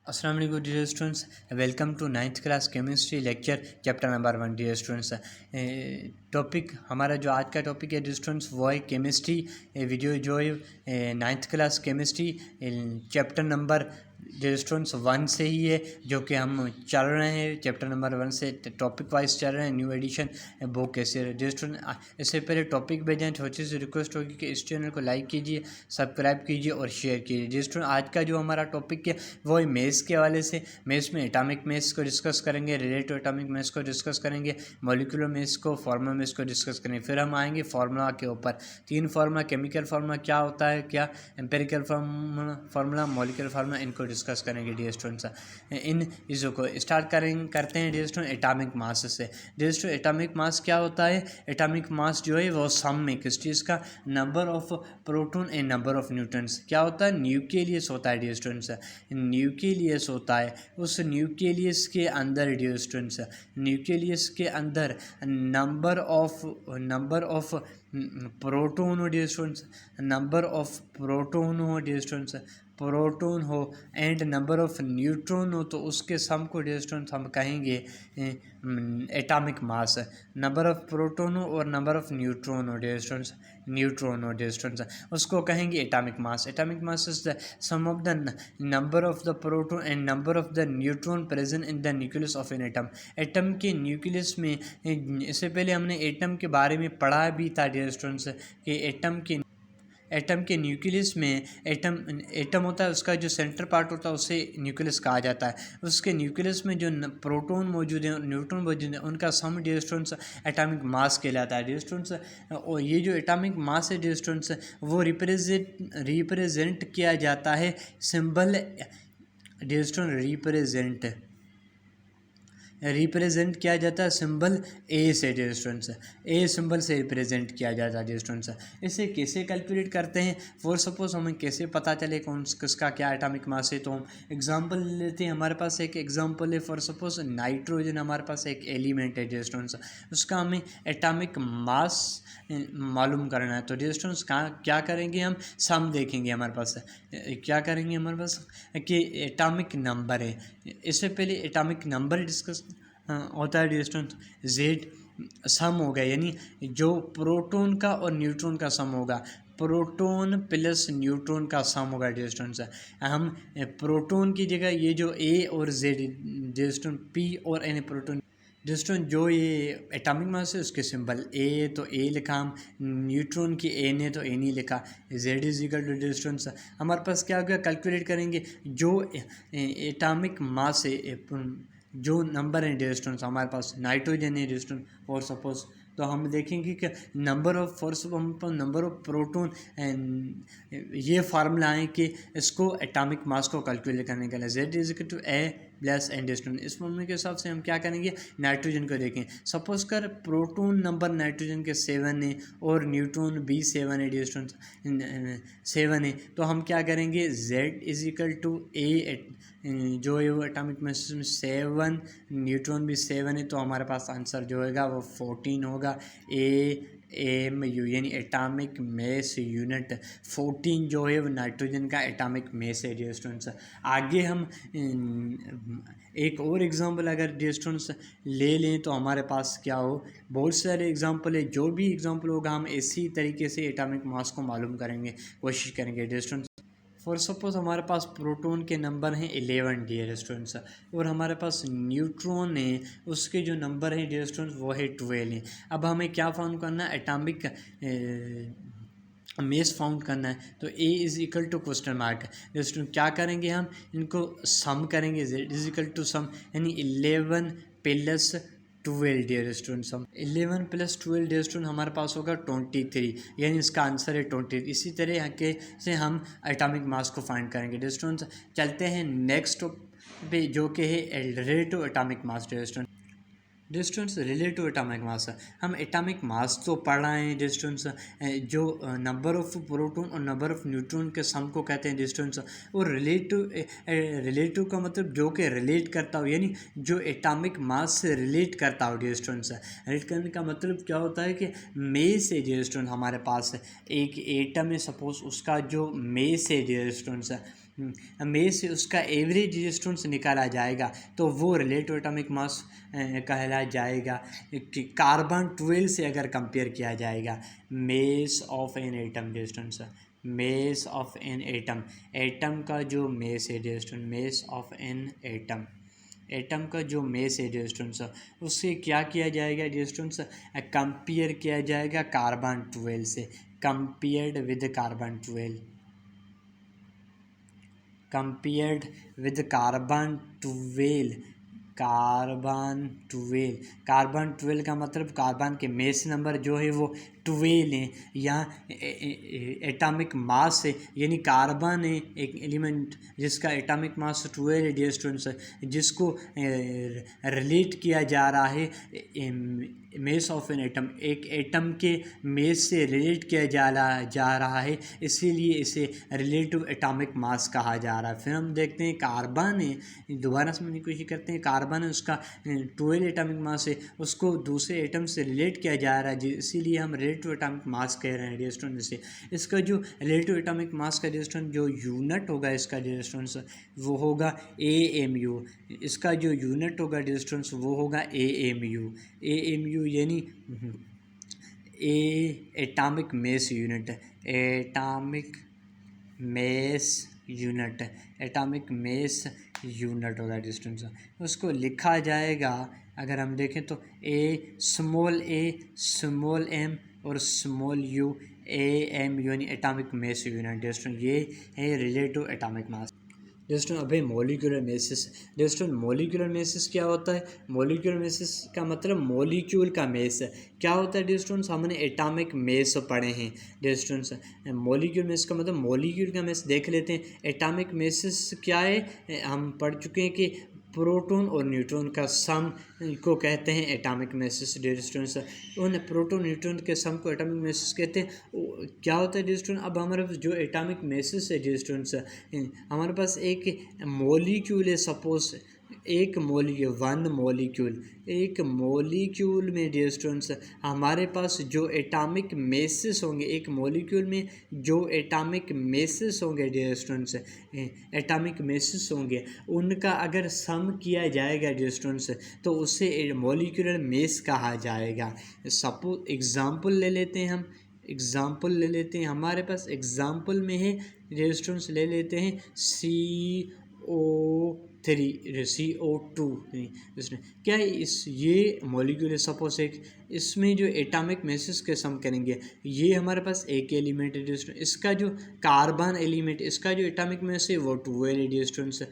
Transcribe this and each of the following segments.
अस्सलाम वालेकुम dear students, welcome to ninth class chemistry lecture chapter number 1 dear students. Topic हमारा जो आज का टॉपिक है डियर स्टूडेंट्स वो है केमिस्ट्री वीडियो जो है ninth class chemistry chapter number dear students 1 से ही है, जो कि हम चल रहे हैं चैप्टर नंबर 1 से टॉपिक वाइज चल रहे हैं। न्यू एडिशन बुक कैसे डियर स्टूडेंट। इससे पहले टॉपिक भेजें छोटी सी रिक्वेस्ट होगी कि इस चैनल को लाइक कीजिए, सब्सक्राइब कीजिए और शेयर कीजिए। डियर स्टूडेंट, आज का जो हमारा टॉपिक है वो है मेथ्स के हवाले से। मेथ्स में एटॉमिक मेथ्स को डिस्कस करेंगे, रिलेटिव एटॉमिक मेथ्स को डिस्कस करेंगे, मॉलिक्यूलर मेथ्स को, फार्मूला मेथ्स को डिस्कस करेंगे। फिर हम आएंगे फार्मूला के ऊपर। 3 फार्मूला, केमिकल फार्मूला क्या होता है, क्या एम्पेरिकल फार्मूला, मॉलिक्यूलर फार्मूला, इनको डिस्कस करेंगे डियर स्टूडेंट्स। इन चीज़ों को स्टार्ट करते हैं डियर स्टूडेंट एटॉमिक मास से। डियर स्टूडेंट, एटॉमिक मास क्या होता है? एटॉमिक मास जो है वो सम में किस चीज़ का, number of proton and number of neutrons क्या होता है, न्यूक्लियस होता है डियर स्टूडेंट्स। न्यूक्लियस होता है, उस न्यूक्लियस के अंदर डियर स्टूडेंट्स, न्यूक्लियस के अंदर नंबर ऑफ प्रोटॉन हो dear students, number of proton हो डियर स्टूडेंट्स, प्रोटॉन हो एंड नंबर ऑफ न्यूट्रॉन हो, तो उसके सम को डियर स्टूडेंट्स हम कहेंगे atomic mass. Number of proton हो और नंबर ऑफ न्यूट्रॉन हो डियर स्टूडेंट्स, उसको कहेंगे atomic mass. Atomic mass is the sum of the number of the proton and number of the neutron present in the nucleus of an atom. Atom के nucleus में, इससे पहले हमने atom के बारे में पढ़ा भी था डियर स्टूडेंट्स कि एटम के न्यूक्लियस में एटम होता है, उसका जो सेंटर पार्ट होता है उसे न्यूक्लियस कहा जाता है। उसके न्यूक्लियस में जो प्रोटॉन मौजूद हैं, न्यूट्रॉन मौजूद हैं, उनका सम डियर स्टूडेंट्स एटॉमिक मास कहलाता है डियर स्टूडेंट्स। और ये जो एटॉमिक मास है डियर स्टूडेंट्स, वो रिप्रेजेंट किया जाता है सिंबल डियर स्टूडेंट, रिप्रेजेंट किया जाता है सिंबल ए से डियर स्टूडेंट्स। ए सिंबल से रिप्रेजेंट किया जाता है डियर स्टूडेंट्स। इसे कैसे कैलकुलेट करते हैं, फॉर सपोज हमें कैसे पता चले कौन किसका क्या एटॉमिक मास है, तो हम एग्जांपल लेते हैं। हमारे पास एक एग्जांपल है, फॉर सपोज नाइट्रोजन हमारे पास एक एलिमेंट है डियर स्टूडेंट्स, उसका हमें एटॉमिक मास मालूम करना है। तो डियर स्टूडेंट्स क्या करेंगे, हम सम देखेंगे। हमारे पास क्या करेंगे, हमारे पास कि एटॉमिक नंबर है। इससे पहले एटॉमिक नंबर डिस्कस होता है डियर स्टूडेंट। जेड सम होगा, यानी जो प्रोटॉन का और न्यूट्रॉन का सम होगा, प्रोटॉन प्लस न्यूट्रॉन का सम होगा डियर स्टूडेंट्स। हम प्रोटॉन की जगह ये जो ए और जेड डियर स्टूडेंट, पी और एन प्रोटॉन डियर स्टूडेंट, जो ये एटॉमिक मास है उसके सिंबल ए तो ए लिखा, हम न्यूट्रॉन की ए ने तो ए नहीं लिखा। Z is equal to dear students, हमारे पास क्या हो गया, कैलकुलेट करेंगे जो एटॉमिक मास है, जो नंबर है डियर स्टूडेंट्स, हमारे पास नाइट्रोजन है डियर स्टूडेंट फॉर सपोज, तो हम देखेंगे कि number of number of proton and ये फार्मूला है कि इसको एटॉमिक मास को कैलकुलेट करने के लिए Z is equal to A plus N dear student. इस फॉर्मूले के हिसाब से हम क्या करेंगे, नाइट्रोजन को देखें। सपोज कर प्रोटॉन नंबर नाइट्रोजन के 7 है और न्यूट्रॉन भी 7 है डियर स्टूडेंट, 7 है, तो हम क्या करेंगे, जेड इज इक्वल टू ए, जो है वो एटॉमिक मास में 7, न्यूट्रॉन भी 7 है, तो हमारे पास आंसर जो होगा वो 14 होगा। एम यू यानी एटॉमिक मेस यूनिट 14 जो है वो नाइट्रोजन का एटॉमिक मेस है डियर स्टूडेंट्स। आगे हम एक और एग्जांपल अगर डियर स्टूडेंट्स ले लें तो हमारे पास क्या हो, बहुत सारे एग्जांपल है। जो भी एग्जांपल होगा हम इसी तरीके से एटॉमिक मास को मालूम करेंगे, कोशिश करेंगे डियर स्टूडेंट्स। फॉर सपोज हमारे पास प्रोटॉन के नंबर हैं 11 डियर स्टूडेंट्स, और हमारे पास न्यूट्रॉन है, उसके जो नंबर हैं डियर स्टूडेंट्स वो है 12 है। अब हमें क्या फाउंड करना है, एटॉमिक मेस फाउंड करना है, तो A is equal to question mark. Student क्या करेंगे, हम इनको सम करेंगे, Z is equal to sum, यानी 11 प्लस 12 डियर स्टूडेंट्स। हम 11 प्लस 12 डियर स्टूडेंट हमारे पास होगा 23, यानी इसका आंसर है 20। इसी तरह के से हम एटॉमिक मास को फाइंड करेंगे डियर स्टूडेंट्स। चलते हैं नेक्स्ट पे, जो कि है relative atomic mass dear student. Distance relative atomic mass, हम एटॉमिक मास तो पढ़ रहे हैं डिस्टेंस, जो नंबर ऑफ प्रोटॉन और नंबर ऑफ न्यूट्रॉन के सम को कहते हैं डिस्टेंस। और रिलेटिव का मतलब जो कि रिलेट करता हो, यानी जो एटॉमिक मास से रिलेट करता हो डिस्टेंस। रिलेट करने का मतलब क्या होता है कि मेस है डिस्टेंस, हमारे पास एक एटम है सपोज, उसका जो मेस है डिस्टेंस, में से उसका एवरेज रेजिस्टेंस निकाला जाएगा तो वो रिलेटिव एटॉमिक मास कहला जाएगा। कि कार्बन 12 से अगर कंपेयर किया जाएगा, mess of an atom resistance, mess of an atom, atom का जो मेस है resistance, mess of an atom, atom का जो मेस है रेजिस्टेंस, उससे क्या किया जाएगा रेजिस्टेंस, कंपेयर किया जाएगा कार्बन 12 से, compared with carbon 12, compared with carbon 12, carbon 12 का मतलब कार्बन के मेस नंबर जो है वो 12 है, यहाँ एटॉमिक मास है, यानी कार्बन है एक एलिमेंट जिसका एटॉमिक मास 12 है डियर स्टूडेंट्स, जिसको रिलेट किया जा रहा है मेस ऑफ एन एटम, एक एटम के मेस से रिलेट किया जा रहा है, इसीलिए इसे रिलेटिव एटॉमिक मास कहा जा रहा है। फिर हम देखते हैं कार्बन है, दोबारा समझने की कोशिश करते हैं, कार्बन है उसका 12 एटॉमिक मास है, उसको दूसरे एटम से रिलेट किया जा रहा है, इसीलिए हम रिलेटिव एटॉमिक मास कह रहे हैं डियर स्टूडेंट्स से। इसका जो रिलेटिव एटॉमिक मास का डियर स्टूडेंट जो यूनिट होगा इसका डियर स्टूडेंट्स वो होगा AMU, इसका जो यूनिट होगा डियर स्टूडेंट्स वो होगा AMU, AMU यानी atomic mass unit, atomic mass unit, atomic mass unit होगा डिस्टेंस, उसको लिखा जाएगा अगर हम देखें तो ए स्मॉल एम और स्मॉल यू, AM यानी एटॉमिक मेस यूनिट डिस्टेंस, ये है रिलेटिव एटॉमिक मास। दोस्तों अभी मॉलिक्यूलर मेसिस, दोस्तों मॉलिक्यूलर मेसिस क्या होता है, मॉलिक्यूलर मेसिस का मतलब मॉलिक्यूल का मेस क्या होता है दोस्तों, हमने एटॉमिक मेस पढ़े हैं दोस्तों। मॉलिक्यूल मेस का मतलब मॉलिक्यूल का मेस देख लेते हैं। एटॉमिक मेसिस क्या है, हम पढ़ चुके हैं कि प्रोटॉन और न्यूट्रॉन का सम को कहते हैं एटॉमिक मेसिस डिस्टेंस, उन प्रोटॉन न्यूट्रॉन के सम को एटॉमिक मेसिस कहते हैं। क्या होता है डिस्टेंस, अब हमारे पास जो एटॉमिक मेसिस है डिस्टेंस, हमारे पास एक मॉलिक्यूल है, सपोज एक मॉलिक्यूल में डिस्टेंस हमारे पास जो एटॉमिक मेसिस होंगे, एक मॉलिक्यूल में जो एटॉमिक मेसिस होंगे डिस्टेंस, एटॉमिक मेसिस होंगे, उनका अगर सम किया जाएगा डिस्टेंस तो उसे मॉलिक्यूलर मेस कहा जाएगा। सपोज एग्जांपल ले लेते हैं हम, एग्जांपल ले लेते हैं, हमारे पास एग्जांपल में है रेजिस्टेंस ले लेते हैं CO2, क्या है इस ये मॉलिक्यूल है सपोज एक, इसमें जो एटॉमिक मेसिस के सम करेंगे, ये हमारे पास एक एलिमेंट है डिस्टेंस, इसका जो कार्बन एलिमेंट इसका जो एटॉमिक मेस है वो 12 है डिस्टेंस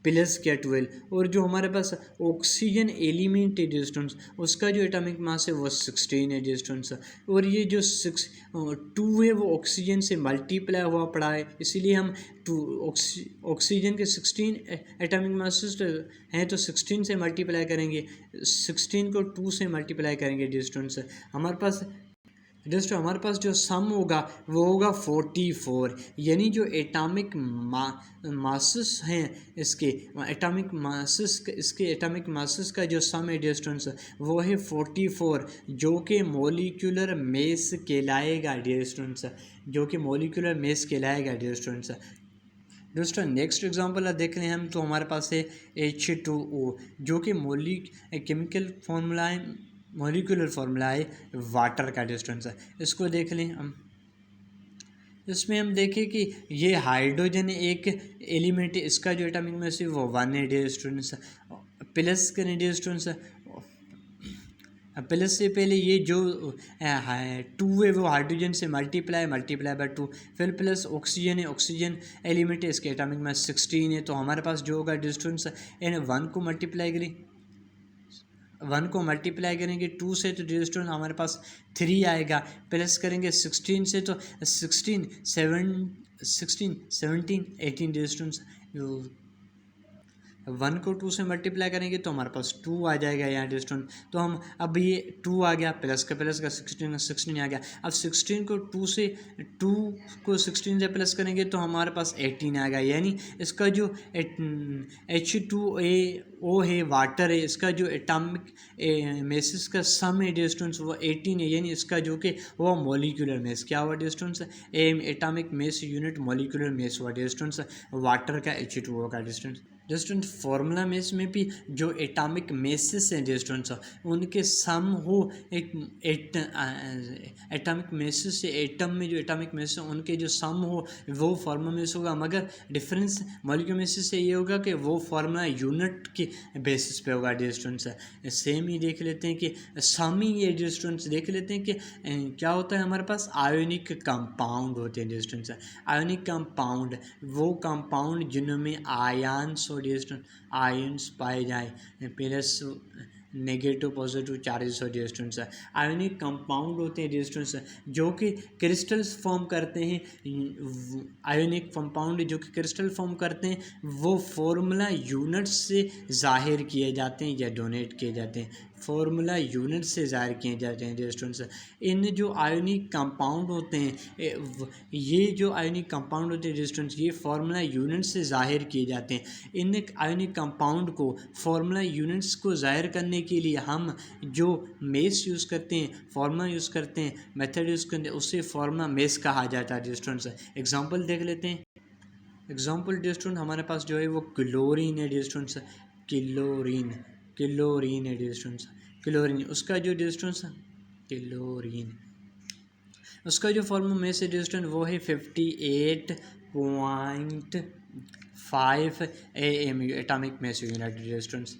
प्लस क्या 12, और जो हमारे पास ऑक्सीजन एलिमेंट है डिस्टेंस उसका जो एटॉमिक मास है वो 16 है डिस्टेंस, और ये जो 2 है वो ऑक्सीजन से मल्टीप्लाई हुआ पड़ा है, इसीलिए हम ऑक्सीजन के 16 एटॉमिक मासेस हैं तो 16 से मल्टीप्लाई करेंगे, 16 को 2 से मल्टीप्लाई करेंगे डिस्टेंस, हमारे पास दोस्तों हमारे पास जो सम होगा वो होगा 44, यानी जो एटॉमिक मासेस हैं इसके एटॉमिक मासेस का जो सम है डिस्टेंस वो है 44, जो कि मॉलिक्यूलर मेस कहलाएगा डिस्टेंस, जो कि मॉलिक्यूलर मेस कहलाएगा डिस्टेंस। दोस्तों नेक्स्ट एग्जांपल देख लें हम तो हमारे पास है H2O, जो कि केमिकल फॉर्मूला है, मॉलिक्यूलर फार्मूला है वाटर का डिस्टेंस है, इसको देख लें हम। इसमें हम देखें कि ये हाइड्रोजन एक एलिमेंट है, इसका जो एटॉमिक मास है वो 1 है डिस्टेंस, प्लस करें डिस्टेंस, प्लस से पहले ये जो 2 है वो हाइड्रोजन से मल्टीप्लाई बाय 2, फिर प्लस ऑक्सीजन है, ऑक्सीजन एलिमेंट है, इसके एटॉमिक मास 16 है, तो हमारे पास जो होगा डिस्टेंस इन 1 को मल्टीप्लाई करेंगे 2 से तो डिस्टेंस हमारे पास 3 आएगा, प्लस करेंगे 16 से तो 16, 17, 18 डिस्टेंस 1 को 2 से मल्टीप्लाई करेंगे तो हमारे पास 2 आ जाएगा यहाँ डियर स्टूडेंट। तो हम अब ये 2 आ गया, प्लस का 16 आ गया। अब 16 को 2 को 16 से प्लस करेंगे तो हमारे पास 18 आ गया। यानी इसका जो H2O है, वाटर है, इसका जो एटॉमिक मेसेस का सम है डियर स्टूडेंट्स वो 18 है। यानी इसका जो कि वो मॉलिक्यूलर मेस क्या हुआ dear students, atomic mass unit molecular mass हुआ डियर स्टूडेंट्स वाटर का H2O का dear students. Dear student formula mass में भी जो एटॉमिक मेसेस हैं डियर स्टूडेंट्स उनके सम हो एटॉमिक मेसेस से एटम में जो एटॉमिक मेसेस हैं उनके जो सम हो वो फॉर्मूला मेस होगा। मगर डिफरेंस मॉलिक्यूलर मेसेस से ये होगा कि वो फॉर्मूला यूनिट के बेसिस पे होगा डियर स्टूडेंट्स। सेम ही देख लेते हैं कि सम ही ये डियर स्टूडेंट्स देख लेते हैं कि क्या होता है हमारे पास आयोनिक कंपाउंड होते हैं डियर स्टूडेंट्स। आयोनिक कंपाउंड वो कंपाउंड जिनमें आयन्स आयन्स पाए जाए, प्लस नेगेटिव पॉजिटिव चार्जेस हो डियर स्टूडेंट्स। आयोनिक कंपाउंड होते हैं डियर स्टूडेंट्स जो कि क्रिस्टल्स फॉर्म करते हैं। आयोनिक कंपाउंड जो कि क्रिस्टल फॉर्म करते हैं वो फॉर्मूला यूनिट्स से जाहिर किए जाते हैं या डोनेट किए जाते हैं। फॉर्मूला यूनिट से जाहिर किए जाते हैं डियर स्टूडेंट्स। इन जो आयोनिक कंपाउंड होते हैं ये जो आयोनिक कंपाउंड होते हैं डियर स्टूडेंट्स ये फार्मूला यूनिट से जाहिर किए जाते हैं। इन आयोनिक कंपाउंड को फार्मूला यूनिट्स को जाहिर करने के लिए हम जो मेस यूज़ करते हैं, फार्मूला यूज़ करते हैं, मेथड यूज़ करते हैं, उससे फार्मूला मेस कहा जाता है डियर स्टूडेंट्स। एग्जाम्पल देख लेते हैं। एग्जाम्पल डियर स्टूडेंट हमारे पास जो है वो क्लोरीन है डियर स्टूडेंट्स। क्लोरीन है डियर स्टूडेंट्स। क्लोरीन उसका जो डियर स्टूडेंट्स क्लोरीन उसका जो फॉर्मूला में से डियर स्टूडेंट वो है 58.5 AMU atomic mass unit dear students.